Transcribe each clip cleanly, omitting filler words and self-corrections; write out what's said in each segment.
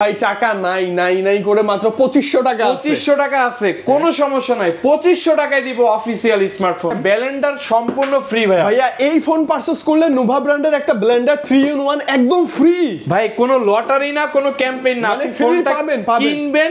ভাই টাকা নাই নাই নাই করে মাত্র 2500 টাকা আছে। 2500 টাকা আছে, কোনো সমস্যা নাই। 2500 টাকায় দিব অফিশিয়াল স্মার্টফোন ব্লেন্ডার সম্পূর্ণ ফ্রি। ভাইয়া এই ফোন পারচেজ করলে নোভা ব্র্যান্ডের একটা ব্লেন্ডার 3-in-1 একদম ফ্রি। ভাই কোনো লটারি না, কোনো ক্যাম্পেইন না, আপনি ফোনটা কিনবেন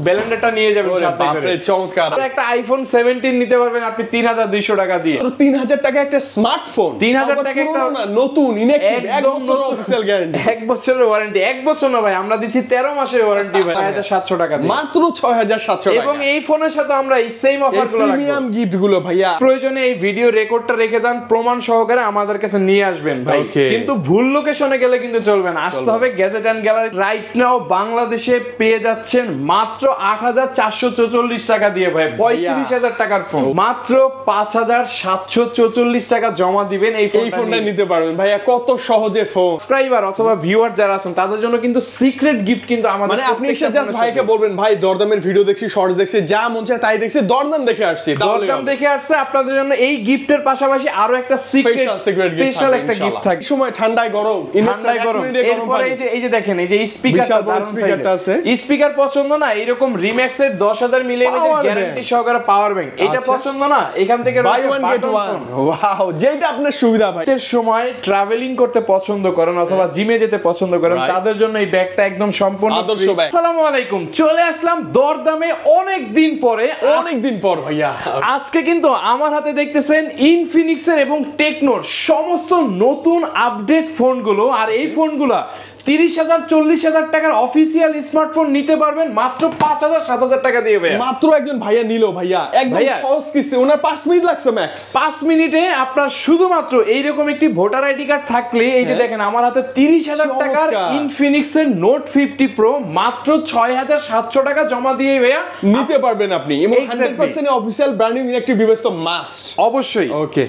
ব্লেন্ডারটা নিয়ে যাবেন সাথে করে। বাপরে চমৎকার। একটা আইফোন 17 নিতে পারবেন আপনি 3200 টাকা দিয়ে। তো 3000 টাকা একটা স্মার্টফোন, 3000 টাকা একটা নতুন ইনঅ্যাকটিভ 1 বছরের অফিশিয়াল গ্যারান্টি। 1 বছরের ওয়ারেন্টি, 1 বছর না ভাই, আমরা দিচ্ছি 13 মাসের ওয়ারেন্টি ভাই 6700 টাকা দিয়ে। মাত্র 6700 টাকা। এবং এই ফোনের সাথে আমরা এই সেম অফারগুলো রাখবো, প্রিমিয়াম গিফটগুলো ভাইয়া। প্রয়োজনে এই ভিডিও রেকর্ডটা রেখে দেন, প্রমাণ সহকারে আমাদের কাছে নিয়ে আসবেন ভাই। কিন্তু ভুল লোকেশনে গেলে কিন্তু চলবে না, আসতে হবে Gadget and Gallery. Right now বাংলাদেশে পেয়ে যাচ্ছেন মাত্র 8444 টাকা দিয়ে ভাই, 35000 টাকার ফোন মাত্র 5744 টাকা জমা দিবেন এই ফোনটা নিতে পারবেন ভাইয়া। কত সহজে ফোন। সাবস্ক্রাইবার অথবা ভিউয়ার যারা আছেন তাদের জন্য কিন্তু সিক্রেট গিফট কিন্তু আমাদের, মানে আপনি এসে জাস্ট ভাইকে বলবেন ভাই দরদামের ভিডিও দেখছি, শর্টস দেখছি, যা মন চায় তাই দেখছি, দরদাম দেখে আসছি, দরদাম দেখে আসছে। আপনাদের জন্য এই গিফটের পাশাপাশি আরো একটা স্পেশাল একটা গিফট থাকে। সময় ঠান্ডায় গরম, ঠান্ডায় গরম। এরপর এই যে দেখেন এই যে স্পিকারটা আছে, স্পিকার পছন্দ না, এরকম রিম্যাক্স এর 10000 মিলিঅ্যাম্পিয়ার গ্যারান্টি সহকারে পাওয়ার ব্যাংক, এটা পছন্দ না, এখান থেকে buy one get one. Wow, যেটা আপনার সুবিধা ভাই। এর সময় ট্রাভেলিং করতে পছন্দ করেন অথবা জিমে যেতে পছন্দ করেন, তাদের জন্য এই ব্যাগটা একদম সম্পূর্ণ আদর্শ ব্যাগ। আসসালামু আলাইকুম, চলে আসলাম দরদামে অনেক দিন পর ভাইয়া। আজকে কিন্তু আমার হাতে দেখতেছেন ইনফিনিক্স এর এবং টেকনোর সমস্ত নতুন আপডেট ফোনগুলো। আর এই ফোনগুলা 30000 40000 টাকার অফিশিয়াল স্মার্টফোন নিতে পারবেন মাত্র 5000 7000 টাকা দিয়ে ভাই। মাত্র একজন ভাইয়া নিল ভাইয়া, একদম সহজ কিস্তি, ওনার 5 মিনিট লাগছে ম্যাক্স। 5 মিনিটে আপনার শুধুমাত্র এইরকম একটি ভোটার আইডি কার্ড থাকলে, এই যে দেখেন আমার হাতে 30000 টাকার ইনফিনিক্স এর নোট 50 প্রো মাত্র 6700 টাকা জমা দিয়ে ভাইয়া নিতে পারবেন আপনি। এবং 100% অফিশিয়াল ব্র্যান্ডিং ইনঅ্যাকটিভ ডিভাইস তো মাস্ট অবশ্যই।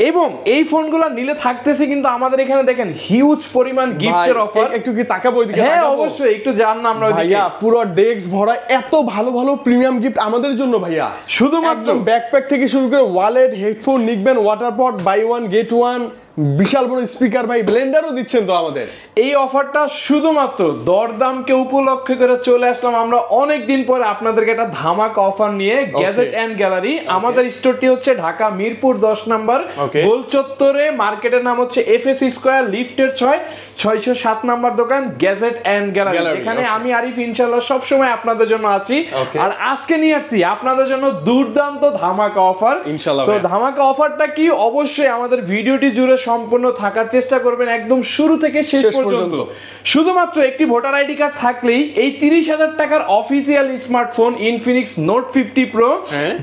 এবং এই ফোনগুলো নিলে থাকতেছে কিন্তু আমাদের এখানে দেখেন হিউজ পরিমাণ গিফটের অফার। একটু কি তাকাবো ওইদিকে? হ্যাঁ অবশ্যই, একটু জান না আমরা ওইদিকে। ভাইয়া পুরো ডেস্ক ভরা এত ভালো ভালো প্রিমিয়াম গিফট আমাদের জন্য ভাইয়া। শুধুমাত্র ব্যাকপ্যাক থেকে শুরু করে ওয়ালেট, হেডফোন, নিকবেন water pot, buy one get one, বিশাল বড় স্পিকার ভাই, ব্লেন্ডারও দিচ্ছেন তো আমাদের। এই অফারটা শুধুমাত্র দরদামকে উপলক্ষে করে চলে আসলাম আমরা অনেক দিন পরে আপনাদেরকে একটা ধামাকা অফার নিয়ে। গ্যাজেট এন্ড গ্যালারি, আমাদের স্টোরটি হচ্ছে ঢাকা মিরপুর 10 নম্বর গোল চত্বরে, মার্কেটের নাম হচ্ছে এফএস স্কয়ার, লিফটের 607 নম্বর দোকান গ্যাজেট এন্ড গ্যালারি, যেখানে আমি আরিফ ইনশাআল্লাহ সব সময় আপনাদের জন্য আছি। আর আজকে নিয়ে আসছি আপনাদের জন্য দুর্দান্ত ধামাকা অফার। তো ধামাকা অফারটা কি, অবশ্যই আমাদের ভিডিওটি জুড়ে সম্পূর্ণ থাকার চেষ্টা করবেন একদম শুরু থেকে শেষ পর্যন্ত। শুধুমাত্র একটি ভোটার আইডি কার্ড থাকলেই এই 30000 টাকার official smartphone Infinix note 50 pro,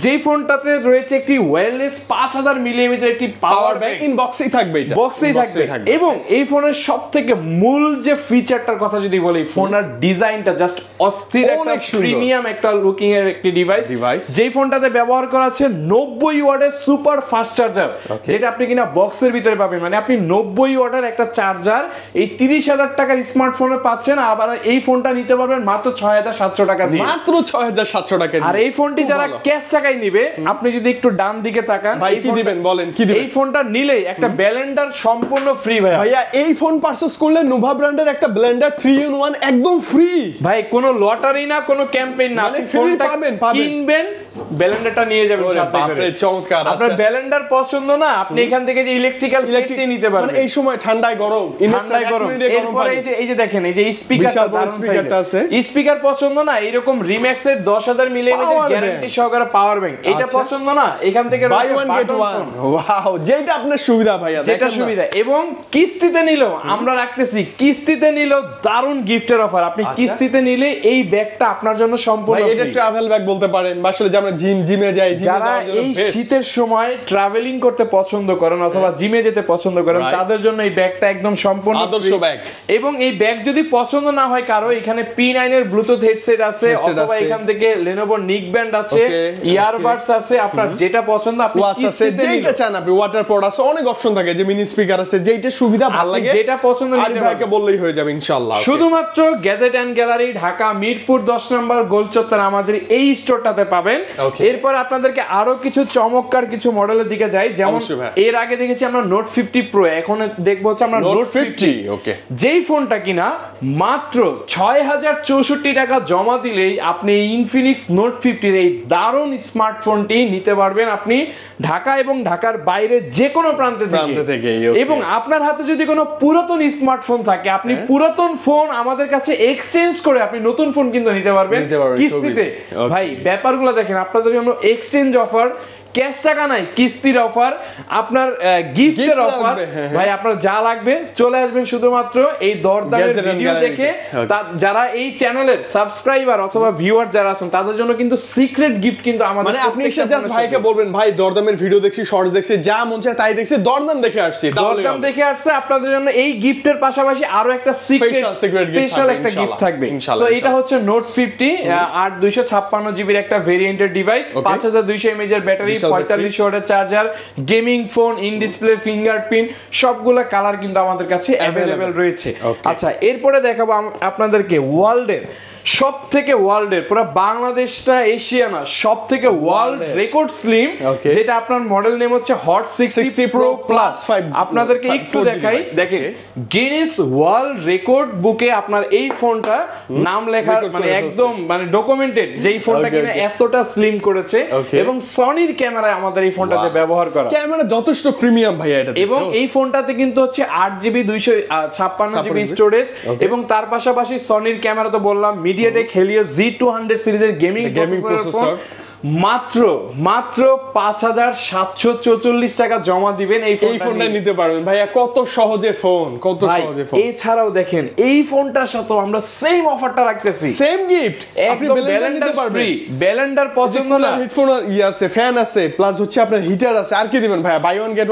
যেই ফোনটাতে রয়েছে একটি ওয়্যারলেস 5000 মিলিঅ্যাম্পিয়ার একটি পাওয়ার ব্যাংক, ইনবক্সেই থাকবে, এটা বক্সেই থাকবে। এবং এই ফোনের সবথেকে মূল যে ফিচারটার কথা যদি বলি, ফোনের ডিজাইনটা জাস্ট অস্থির, একটা প্রিমিয়াম একটা লুকিং এর একটি ডিভাইস। যেই ফোনটাতে ব্যবহার করা আছে 90 ওয়াটের সুপার ফাস্ট চার্জার, যেটা আপনি কিনা বক্সের ভিতরে পাবেন। মানে আপনি 90 ওয়াটের একটা চার্জার এই 30000 টাকার স্মার্টফোনে পাচ্ছেন। আবার এই ফোনটা নিতে পারবেন মাত্র 6700 টাকা দিয়ে, মাত্র 6700 টাকা দিয়ে। আর এই ফোনটি যারা ক্যাশ টাকায় নিবে, আপনি যদি একটু ডান দিকে তাকান, ভাই কি দিবেন বলেন, কি দিবেন? এই ফোনটা নিলেই একটা ব্লেন্ডার সম্পূর্ণ ফ্রি ভাই। ভাইয়া এই ফোন পারচেজ করলে নোভা ব্র্যান্ডের একটা ব্লেন্ডার 3-in-1 একদম ফ্রি ভাই, কোনো লটারি না, কোনো ক্যাম্পেইন না, আপনি ফোনটা কিনবেন ব্লেন্ডারটা নিয়ে যাবেন সাথে করে। বাপরে চমৎকার। আপনার ব্লেন্ডার পছন্দ না, আপনি এখান থেকে যে ইলেকট্রিক্যাল নিতে পারবেন। মানে এই সময় ঠান্ডায় গরম, এরপর এই যে দেখেন এই যে স্পিকারটা আছে, স্পিকার পছন্দ না, এরকম রিম্যাক্স এর 10000 মিলিঅ্যাম্পিয়ার গ্যারান্টি সহকারে পাওয়ার ব্যাংক, এটা পছন্দ না, এখান থেকে buy one get one. Wow, যেটা আপনার সুবিধা ভাইয়া, যেটা সুবিধা। এবং কিস্তিতে নিলেও আমরা রাখতেছি, কিস্তিতে নিলেও দারুণ গিফটের অফার। আপনি কিস্তিতে নিলে এই ব্যাগটা আপনার জন্য সম্পূর্ণ ফ্রি। এটা ট্রাভেল ব্যাগ বলতে পারেন, আসলে যে আমরা জিমে যাই, যারা এই শীতের সময় ট্রাভেলিং করতে পছন্দ করেন অথবা জিমে যেতে পছন্দ করেন, তাদের জন্য এই ব্যাগটা একদম সম্পূর্ণ আদর্শ ব্যাগ। এবং এই ব্যাগ যদি পছন্দ না হয় কারো, এখানে P9 এর ব্লুটুথ হেডসেট আছে, অথবা এখান থেকে Lenovo নিকব্যান্ড আছে, ইয়ারবাডস আছে, আপনার যেটা পছন্দ আপনি কিস্তিতে যেটা চান, আপনি ওয়াটার পড আছে, অনেক অপশন থাকে, যে মিনি স্পিকার আছে, যেটা সুবিধা ভালো লাগে, যেটা পছন্দ আরিফ ভাইকে বললেই হয়ে যাবে ইনশাআল্লাহ। শুধুমাত্র Gadget and Gallery, Dhaka Mirpur 10 number গোল চত্বর আমাদের এই স্টোরটাতে পাবেন। এরপর আপনাদেরকে আরো কিছু চমৎকার কিছু মডেলের দিকে যাই, যেমন এর আগে দেখেছি আমরা নোট 50 Pro, এখন দেখবো হচ্ছে আমরা নোট 50। ওকে, যেই ফোনটা কিনা মাত্র 6064 টাকা জমা দিলেই আপনি ইনফিনিক্স নোট 50 এই দারুণ স্মার্টফোনটি নিতে পারবেন আপনি ঢাকা এবং ঢাকার বাইরে যে কোনো প্রান্ত থেকে। এবং আপনার হাতে যদি কোনো পুরাতন স্মার্টফোন থাকে, আপনি পুরাতন ফোন আমাদের কাছে এক্সচেঞ্জ করে আপনি নতুন ফোন কিন্তু নিতে পারবেন কিস্তিতে। ভাই ব্যাপারগুলো দেখেন, আপনাদের জন্য এক্সচেঞ্জ অফার, ক্যাশ টাকা নাই, কিস্তির অফার, আপনার গিফটের অফার। ভাই আপনার যা লাগবে চলে আসবেন শুধুমাত্র এই দরদামের ভিডিও দেখে। যারা এই চ্যানেলের সাবস্ক্রাইবার অথবা ভিউয়ার যারা আছেন তাদের জন্য কিন্তু সিক্রেট গিফট কিন্তু আমাদের, মানে আপনি এসে জাস্ট ভাইকে বলবেন ভাই দরদামের ভিডিও দেখছি, শর্টস দেখছি, যা মন চায় তাই দেখছি, দরদাম দেখে আসছি, দরদাম দেখে আসছে। আপনাদের জন্য এই গিফটের পাশাপাশি আরো একটা স্পেশাল একটা গিফট থাকবে। সো এটা হচ্ছে নোট 50 8256 জিবির একটা ভেরিয়েন্টের ডিভাইস, 5200 mAh এর ব্যাটারি, 45 ওয়াটের charger, gaming phone, in display, fingerprint, সবগুলা কালার কিন্তু আমাদের কাছে অ্যাভেলেবেল রয়েছে। আচ্ছা, এরপরে দেখাবো আপনাদেরকে ওয়ার্ল্ডের পুরো বাংলাদেশটা এশিয়া না, সব থেকে ওয়ার্ল্ড রেকর্ড স্লিম, যেটা আপনার মডেল নেম হচ্ছে হট 60 Pro Plus। আপনাদেরকে একটু দেখাই, দেখেন গিনেস ওয়ার্ল্ড রেকর্ড বুকে আপনার এই ফোনটা নাম লেখা, মানে একদম মানে ডকুমেন্টেড, যেই ফোনটা কিনা এতটা স্লিম করেছে। এবং সনির ক্যামেরা আমাদের এই ফোনটাতে ব্যবহার করা, ক্যামেরা যথেষ্ট প্রিমিয়াম ভাইয়া এটা। এবং এই ফোনটাতে কিন্তু হচ্ছে 8GB 256GB স্টোরেজ, এবং তার পাশাপাশি সনির ক্যামেরা তো বললাম, মিডিয়াটেক হেলিওস G200 সিরিজের গেমিং প্রসেসর। মাত্র 5744 টাকা জমা দিবেন এই ফোনটা নিতে পারবেন ভাইয়া। কত সহজে ফোন, কত সহজে ফোন। এছাড়াও দেখেন এই ফোনটার সাথে আমরা সেম অফারটা রাখতেছি, সেম গিফট, আপনি ব্লেন্ডার নিতে পারবেন। ব্লেন্ডার পছন্দ না, হেডফোন আছে, ফ্যান আছে, প্লাস হচ্ছে আপনার হিটার আছে, আর কি দিবেন ভাইয়া? বাই ওয়ান গেট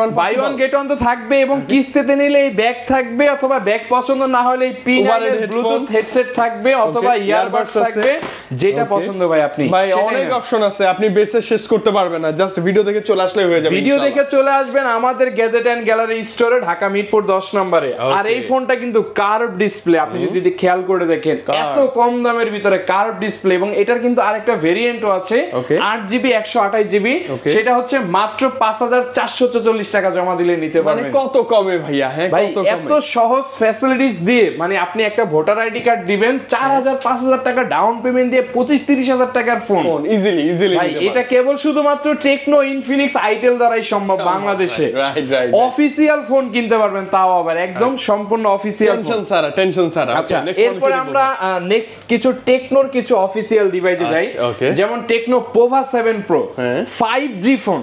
ওয়ান তো থাকবে, এবং কিস্তিতে নিলে এই ব্যাগ থাকবে, অথবা ব্যাগ পছন্দ না হলে এই পিন আর ব্লুটুথ হেডসেট থাকবে, অথবা ইয়ারবাডস থাকবে, যেটা পছন্দ ভাই আপনি। ভাই অনেক অপশন আছে, আপনি বেসে শেষ করতে পারবেন না, জাস্ট ভিডিও দেখে চলে আসলেই হয়ে যাবে। ভিডিও দেখে চলে আসবেন আমাদের গ্যাজেট এন্ড গ্যালারি স্টোরে, ঢাকা মিরপুর 10 নম্বরে। আর এই ফোনটা কিন্তু কার্ভ ডিসপ্লে, আপনি যদি খেয়াল করে দেখেন, এত কম দামের ভিতরে কার্ভ ডিসপ্লে। এবং এটার কিন্তু আরেকটা ভেরিয়েন্টও আছে 8GB 128GB, সেটা হচ্ছে মাত্র 5444 টাকা জমা দিলে নিতে পারবেন। মানে কত কমে ভাইয়া? হ্যাঁ, কত কমে, এত সহজ ফ্যাসিলিটিস দিয়ে, মানে আপনি একটা ভোটার আইডি কার্ড দিবেন, 4000-5000 টাকা ডাউন পেমেন্ট দিয়ে 25-30 টাকার ফোন ইজিলি ভাই। এটা কেবল শুধুমাত্র টেকনো, ইনফিনিক্স, আইটেল দ্বারাই সম্ভব বাংলাদেশে। অফিসিয়াল ফোন কিনতে পারবেন, তাও আবার একদম সম্পূর্ণ অফিসিয়াল, টেনশন ছাড়া। আচ্ছা, এরপর আমরা নেক্সট কিছু টেকনোর কিছু অফিসিয়াল ডিভাইসে যাই, যেমন techno Pova 7 Pro 5G phone.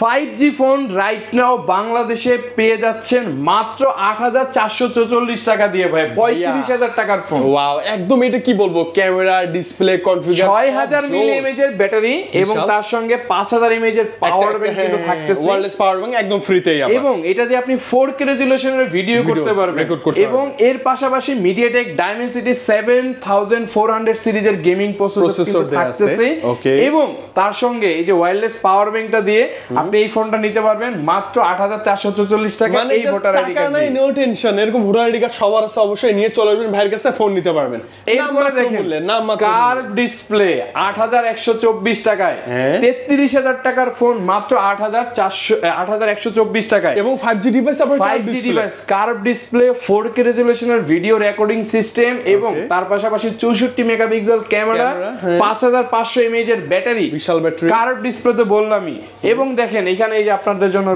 5G phone right now বাংলাদেশে পেয়ে যাচ্ছেন মাত্র 8444 টাকা দিয়ে ভাই, 35000 টাকার ফোন। ওয়াও, একদম এটা কি বলবো, ক্যামেরা, ডিসপ্লে, কনফিগার, 6000 mAh এর ব্যাটারি, এবং তার সঙ্গে 5000 mAh এর পাওয়ার ব্যাংক কিন্তু থাকতেছে, ওয়্যারলেস পাওয়ার ব্যাংক একদম ফ্রিতেই। এবং এটা দিয়ে আপনি 4K রেজোলিউশনের ভিডিও করতে পারবেন। এবং এর পাশাপাশি মিডিয়াটেক ডাইমেনসিটি 7400 সিরিজের গেমিং প্রসেসর থাকতেছে, এবং তার সঙ্গে এই যে ওয়্যারলেস পাওয়ার ব্যাংকটা দিয়ে আপনি এই ফোনটা নিতে পারবেন মাত্র 8444 টাকা। এই ভোটার আইডি কার্ড নাই, নো টেনশন, এরকম ভোটার আইডি কার্ড সবার আছে, অবশ্যই নিয়ে চলে আসবেন ভাইয়ের কাছে, ফোন নিতে পারবেন। এরপরে দেখেন কার্ভ ডিসপ্লে 8124 টাকায়, 33000 টাকার ফোন মাত্র 8124 টাকায়, এবং 5G device, 5G device, curve display, 4K রেজোলিউশনের ভিডিও রেকর্ডিং সিস্টেম, এবং তার পাশাপাশি 64 মেগাপিক্সেল ক্যামেরা, 5500 mAh এর ব্যাটারি, বিশাল ব্যাটারি, কার্ভ ডিসপ্লে তো বললামই। এবং দেখেন এখানে এই যে আপনাদের জন্য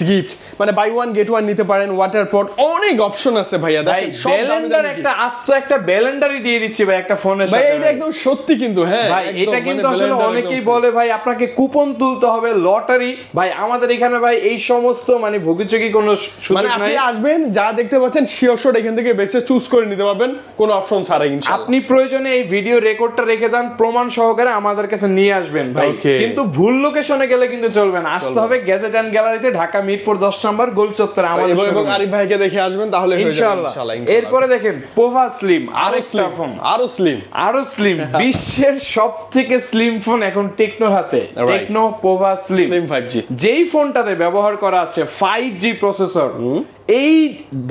গিফট, মানে বাই ওয়ান গেট ওয়ান নিতে পারেন, ওয়াটার পট, অনেক অপশন আছে ভাইয়া। দেখেন সব ব্লেন্ডার, একটা আস্ত একটা ব্লেন্ডারই দিয়ে দিচ্ছি ভাই একটা ফোনের সাথে। ভাই এটা একদম সত্যি কিন্তু, হ্যাঁ ভাই এটা কিন্তু আসলে অনেকেই বলে ভাই আপনাকে কুপন তুলতে হবে, লটারি। ভাই আমাদের এখানে ভাই এই সমস্ত মানে ভোগীচোগী কোনো সুযোগ নাই। আপনি আসবেন, যা দেখতে পাচ্ছেন শিওর শট এখান থেকে বেছে চুজ করে নিতে পারবেন, কোনো অপশন ছাড়া ইনশাআল্লাহ। আপনি প্রয়োজনে এই ভিডিও রেকর্ডটা রেখে দেন, প্রমাণ সহকারে আমাদের কাছে নিয়ে আসবেন ভাই। কিন্তু ভুল লোকেশনে গেলে কিন্তু চলবে না, আসতে হবে গ্যাজেট এন্ড গ্যালারিতে, ঢাকা মিরপুর 10 নম্বর গোল চত্বরে আমাদের, এবং আরিফ ভাইকে দেখে আসবেন, তাহলে হয়ে যাবে ইনশাআল্লাহ। এরপরে দেখেন পোভা স্লিম, আরো স্লিম বিশ্বের সবথেকে স্লিম ফোন এখন টেকনোর হাতে, টেকনো পোভা স্লিম 5G, যেই ফোনটাতে ব্যবহার করা আছে 5G প্রসেসর। এই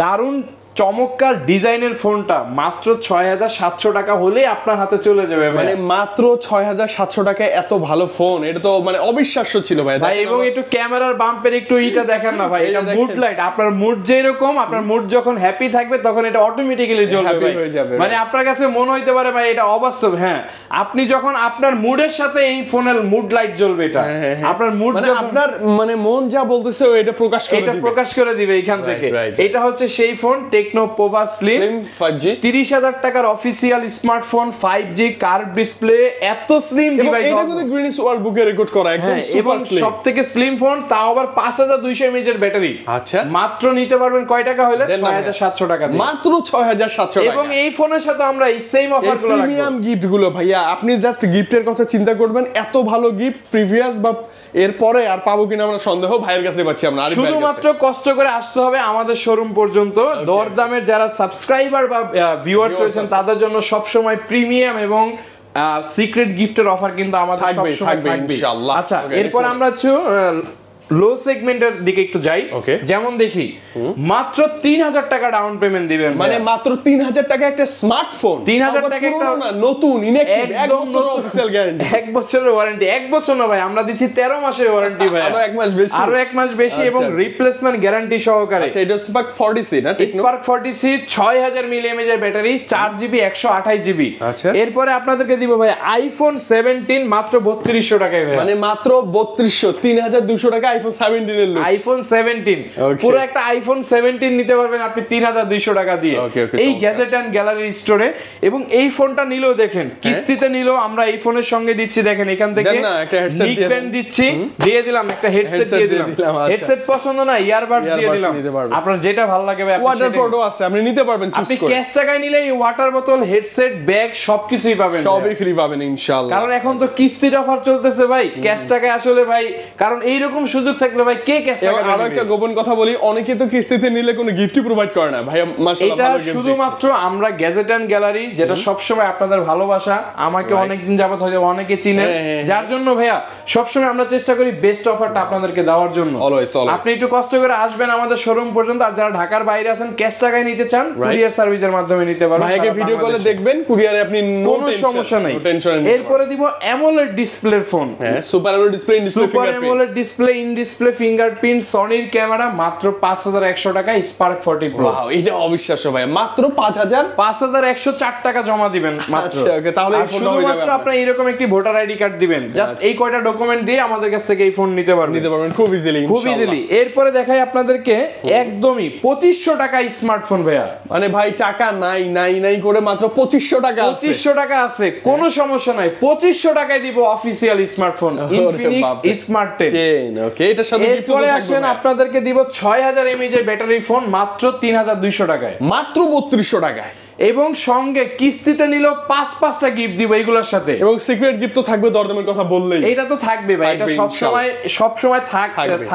দারুণ চমৎকার ডিজাইনের ফোনটা মাত্র ৬৭০০ টাকা হলেই আপনার হাতে চলে যাবে ভাই। মানে মাত্র ৬৭০০ টাকায় এত ভালো ফোন, এটা তো মানে অবিশ্বাস্য ছিল ভাই। ভাই এবং একটু ক্যামেরার বাম্পের একটু ইটা দেখেন না ভাই, এটা মুড লাইট। আপনার মুড যেরকম, আপনার মুড যখন হ্যাপি থাকবে তখন এটা অটোমেটিক্যালি জ্বলবে ভাই। মানে আপনার কাছে মনে হইতে পারে ভাই এটা অবাস্তব, হ্যাঁ আপনি যখন আপনার মুডের সাথে এই ফোনের মুড লাইট জ্বলবে, এটা আপনার মুড মানে আপনার মানে মন যা বলতেছে এটা প্রকাশ করে দিবে এখান থেকে। এটা হচ্ছে সেই phone techno Pova slim 5G, ৩০,০০০ টাকার official smartphone, 5G curve display, এত স্লিম ডিভাইস। এটা কিন্তু গ্রিনিস ওয়ার্ল্ড বুকে রেকর্ড করা, একদম সুপার স্লিম, সবথেকে স্লিম ফোন, তাও আবার 5200 mAh এর ব্যাটারি। আচ্ছা, মাত্র নিতে পারবেন কয় টাকা হলে? ৬৭০০ টাকা দিয়ে, মাত্র ৬৭০০ টাকা। এবং এই ফোনের সাথে আমরা এই সেম অফারগুলো রাখবো, প্রিমিয়াম গিফট গুলো ভাইয়া। আপনি জাস্ট গিফটের কথা চিন্তা করবেন, এত ভালো গিফট প্রিভিয়াস বা এর পরে আর পাবো কিনা আমরা সন্দেহ, ভাইয়ের কাছে পাচ্ছি আমরা। শুধুমাত্র কষ্ট করে আসতে হবে আমাদের শোরুম পর্যন্ত। দরদামের যারা সাবস্ক্রাইবার বা ভিউয়ার্স রয়েছেন তাদের জন্য সব সময় প্রিমিয়াম এবং সিক্রেট গিফটের অফার কিন্তু আমাদের সব সময় থাকবে ইনশাআল্লাহ। আচ্ছা, এরপর আমরা হচ্ছে লো সেগমেন্টের দিকে একটু যাই। যেমন দেখি মাত্র ৩০০০ টাকা ডাউন পেমেন্ট দিবেন, মানে মাত্র ৩০০০ টাকা একটা স্মার্টফোন, ৩০০০ টাকা একটা নতুন ইনঅ্যাকটিভ, 1 বছরের অফিশিয়াল গ্যারান্টি, 1 বছরের ওয়ারেন্টি। 1 বছর না ভাই, আমরা দিচ্ছি 13 মাসের ওয়ারেন্টি ভাই, আরো 1 মাস বেশি, আরো 1 মাস বেশি এবং রিপ্লেসমেন্ট গ্যারান্টি সহকারে। আচ্ছা, এটা স্পার্ক 40C না? স্পার্ক 40C ৬০০০ mAh এর ব্যাটারি, 4GB 128GB। আচ্ছা, এরপরে আপনাদেরকে দিব ভাই আইফোন 17 মাত্র ৩২০০ টাকায় ভাই, মানে মাত্র ৩২০০, ৩২০০ টাকা আইফোন 17 এর লুক। আইফোন 17 পুরো একটা আইফোন 17 নিতে পারবেন আপনি ৩২০০ টাকা দিয়ে এই গ্যাজেট এন্ড গ্যালারি স্টোরে। এবং এই ফোনটা নিলেও দেখেন কিস্তিতে নিলেও আমরা এই ফোনের সঙ্গে দিচ্ছি, দেখেন এখান থেকে নিক পেন দিচ্ছি, দিয়ে দিলাম একটা হেডসেট দিয়ে দিলাম। হেডসেট পছন্দ না ইয়ারবাডস দিয়ে দিলাম, আপনার যেটা ভালো লাগে ভাই। ওয়াটার পটও আছে, আপনি নিতে পারবেন চুজ করে। আপনি ক্যাশ টাকায় নিলে এই ওয়াটার বোতল, হেডসেট, ব্যাগ সবকিছুই পাবেন, সবই ফ্রি পাবেন ইনশাআল্লাহ। কারণ এখন তো কিস্তির অফার চলতেছে ভাই, ক্যাশ টাকায় আসলে ভাই, কারণ এই রকম সুযোগ থাকলে ভাই কে ক্যাশ টাকা দেবে? আরো একটা গোপন কথা বলি, অনেকে তো কিস্তিতে নিলে কোনো গিফটই প্রোভাইড করে না ভাই। মাশাআল্লাহ, এটা শুধুমাত্র আমরা গ্যাজেট এন্ড গ্যালারি, যেটা সব সময় আপনাদের ভালোবাসা, আমাকে অনেকদিন যাবত হয়তো অনেকে চিনে, যার জন্য ভাইয়া সব সময় আমরা চেষ্টা করি বেস্ট অফারটা আপনাদেরকে দেওয়ার জন্য। আপনি একটু কষ্ট করে আসবেন আমাদের শোরুম পর্যন্ত, আর যারা ঢাকার বাইরে আছেন ক্যাশ টাকায় নিতে চান কুরিয়ার সার্ভিসের মাধ্যমে নিতে পারবেন। ভাইকে ভিডিও কলে দেখবেন, কুরিয়ারে আপনি কোনো সমস্যা নাই। এরপরে দিব অ্যামোলেড ডিসপ্লের ফোন, হ্যাঁ super amoled display, super amoled display, in display fingerprint, সনির ক্যামেরা, মাত্র 5100 টাকা স্পার্ক 40 প্রো। ওয়াও, এটা অবিশ্বাস্য ভাই, মাত্র 5104 টাকা জমা দিবেন মাত্র। আচ্ছা, ওকে, তাহলে এই ফোনটা হয়ে যাবে। মাত্র আপনি এরকম একটি ভোটার আইডি কার্ড দিবেন, জাস্ট এই কয়টা ডকুমেন্ট দিয়ে আমাদের কাছ থেকে এই ফোন নিতে পারবেন খুব ইজিলি, খুব ইজিলি। এরপরে দেখাই আপনাদেরকে একদমই 2500 টাকা স্মার্টফোন ভাইয়া, মানে ভাই টাকা নাই নাই নাই করে মাত্র 2500 টাকা আছে, 2500 টাকা আছে, কোনো সমস্যা নাই। 2500 টাকায় দিব অফিশিয়াল স্মার্টফোন ইনফিনিক্স স্মার্ট 10। ওকে, এটার সাথে গিফট এরপরে আসেন আপনাদেরকে দিব 6000 mAh এর ব্যাটারি ফোন মাত্র 3200 টাকায়, মাত্র 3200 টাকায়। এবং সঙ্গে কিস্তিতে নিলেও 5-5টা গিফট দিব এইগুলোর সাথে, এবং সিক্রেট গিফট তো থাকবে, দরদামের কথা বললেই এটা তো থাকবে ভাই, এটা সব সময়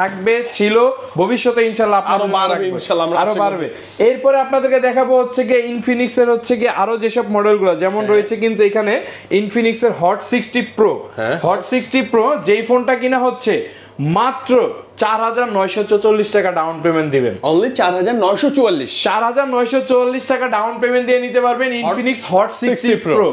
থাকবে, ছিল, ভবিষ্যতে ইনশাআল্লাহ আরো বাড়বে, ইনশাআল্লাহ আমরা আরো বাড়বে। এরপরে আপনাদেরকে দেখাবো হচ্ছে কি ইনফিনিক্স এর হচ্ছে কি আরো যেসব মডেলগুলো, যেমন রয়েছে কিন্তু এখানে ইনফিনিক্স এর হট 60 প্রো, হট 60 প্রো যেই ফোনটা কিনা হচ্ছে মাত্র 4944 টাকা ডাউন পেমেন্ট দিবেন, অনলি 4944 টাকা ডাউন পেমেন্ট দিয়ে নিতে পারবেন ইনফিনিক্স হট 60 প্রো।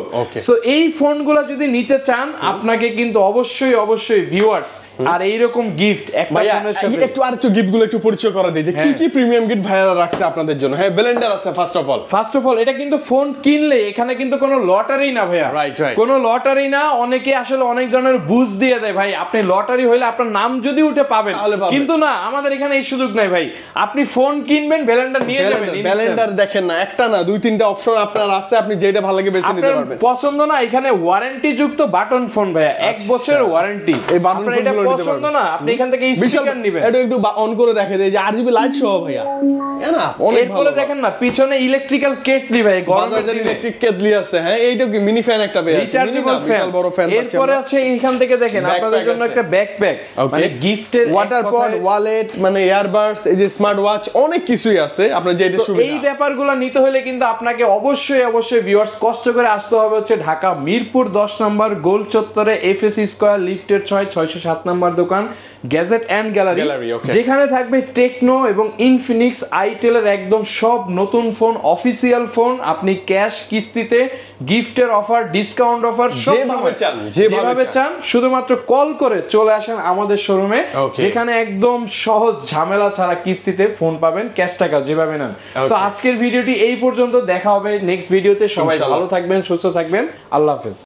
সো এই ফোনগুলো যদি নিতে চান আপনাকে কিন্তু অবশ্যই ভিউয়ার্স আর এইরকম গিফট একটা ফোনের সাথে একটু গিফটগুলো একটু পরিচয় করা দেই যে কি কি প্রিমিয়াম গিফট ভাইরা রাখছে আপনাদের জন্য। হ্যাঁ, ব্লেন্ডার আছে ফার্স্ট অফ অল, এটা কিন্তু ফোন কিনলে এখানে কিন্তু কোনো লটারি না ভাইয়া, কোনো লটারি না। অনেকে আসলে অনেক ধরনের বুঝ দিয়ে দেয় ভাই, আপনি লটারি হইলে আপনার নাম যদি উঠে পাবেন, কিন্তু না, আমাদের এখানে এই সুযোগ নাই ভাই। আপনি ফোন কিনবেন, ব্লেন্ডার নিয়ে যাবেন, ব্লেন্ডার দেখেন না, একটা না 2-3টা অপশন আপনার আছে, আপনি যেটা ভালো লাগে বেছে নিতে পারবেন। পছন্দ না, এখানে ওয়ারেন্টি যুক্ত বাটন ফোন ভাইয়া, 1 বছরের ওয়ারেন্টি। এই বাটন ফোনগুলো নিতে পারবেন। পছন্দ না, আপনি এখান থেকে স্পিকার নেবেন, এটা একটু অন করে দেখে দেই যে RGB লাইট সহ ভাইয়া, না অনেক ভালো। এরপরে দেখেন না পিছনে ইলেকট্রিক্যাল কেটলি ভাই, বাজাজের ইলেকট্রিক কেটলি আছে। হ্যাঁ, এইটা কি মিনি ফ্যান একটা ভাই, রিচার্জেবল বিশাল বড় ফ্যান আছে। এরপরে আছে এখান থেকে দেখেন আপনাদের জন্য একটা ব্যাকপ্যাক, মানে গিফটের ওয়াটার পড, ওয়ালেট, মানে ইয়ারবাডস, এই যে স্মার্ট ওয়াচ, অনেক কিছুই আছে আপনার যেটা সুবিধা। এই ব্যাপারগুলো নিতে হলে কিন্তু আপনাকে অবশ্যই ভিউয়ার্স কষ্ট করে আসতে হবে হচ্ছে ঢাকা মিরপুর 10 নম্বর গোল চত্বরে FSC স্কয়ার লিফটের 607 নম্বর দোকান গ্যাজেট এন্ড গ্যালারি, যেখানে থাকবে টেকনো এবং ইনফিনিক্স আইটেলের একদম সব নতুন ফোন, অফিসিয়াল ফোন, আপনি ক্যাশ, কিস্তিতে, গিফটের অফার, ডিসকাউন্ট অফার, যেভাবে চান শুধুমাত্র কল করে চলে আসেন আমাদের শোরুমে, যেখানে একদম সহজ ঝামেলা ছাড়া কিস্তিতে ফোন পাবেন, ক্যাশ টাকা যেভাবে নেন। তো আজকের ভিডিওটি এই পর্যন্ত, দেখা হবে নেক্সট ভিডিওতে। সবাই ভালো থাকবেন, সুস্থ থাকবেন, আল্লাহ হাফেজ।